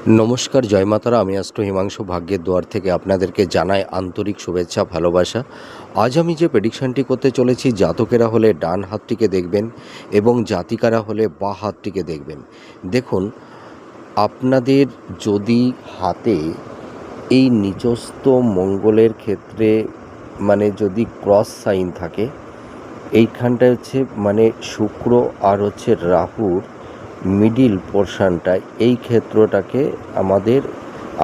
নমস্কার, জয় মাতারা। আমি অ্যাস্ট্রো হিমাংশু ভাগ্যের দুয়ার থেকে আপনাদেরকে জানাই আন্তরিক শুভেচ্ছা, ভালোবাসা। আজ আমি যে প্রেডিকশানটি করতে চলেছি, জাতকেরা হলে ডান হাতটিকে দেখবেন এবং জাতিকারা হলে বাঁ হাতটিকে দেখবেন। দেখুন, আপনাদের যদি হাতে এই নিচস্থ মঙ্গলের ক্ষেত্রে যদি ক্রস সাইন থাকে, এইখানটায় হচ্ছে শুক্র আর রাহুর মিডিল পোর্শনটায়, এই ক্ষেত্রটাকে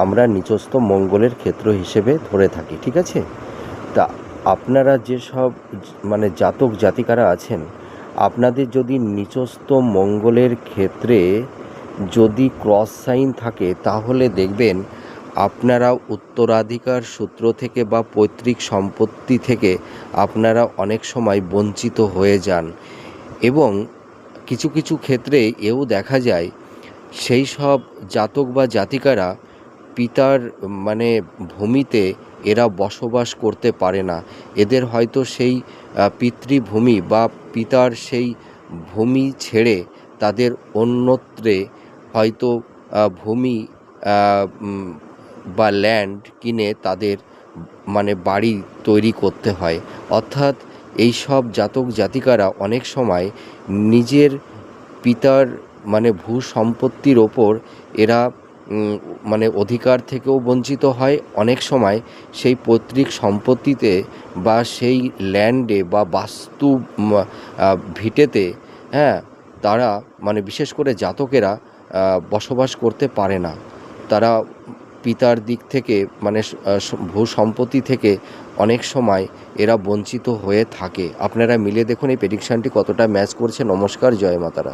আমরা নিচস্থ মঙ্গলের ক্ষেত্র হিসেবে ধরে থাকি। ঠিক আছে? তা আপনারা যেসব জাতক জাতিকারা আছেন, আপনাদের যদি নিচস্থ মঙ্গলের ক্ষেত্রে যদি ক্রস সাইন থাকে, তাহলে দেখবেন আপনারা উত্তরাধিকার সূত্র থেকে বা পৈতৃক সম্পত্তি থেকে আপনারা অনেক সময় বঞ্চিত হয়ে যান। এবং কিছু কিছু ক্ষেত্রে এও দেখা যায়, সেই সব জাতক বা জাতিকারা পিতার ভূমিতে এরা বসবাস করতে পারে না। এদের হয়তো সেই পিতৃভূমি বা পিতার সেই ভূমি ছেড়ে তাদের অন্যত্রে হয়তো ভূমি বা ল্যান্ড কিনে তাদের বাড়ি তৈরি করতে হয়। অর্থাৎ এই সব জাতক জাতিকারা অনেক সময় নিজের পিতার ভূ সম্পত্তির ওপর এরা অধিকার থেকেও বঞ্চিত হয়। অনেক সময় সেই পৈতৃক সম্পত্তিতে বা সেই ল্যান্ডে বা বাস্তু ভিটেতে, তারা বিশেষ করে জাতকেরা বসবাস করতে পারে না। তারা পিতার দিক থেকে ভূ সম্পত্তি থেকে অনেক সময় এরা বঞ্চিত হয়ে থাকে। আপনারা মিলে দেখুন এই প্রেডিকশানটি কতটা ম্যাচ করছে। নমস্কার, জয় মাতারা।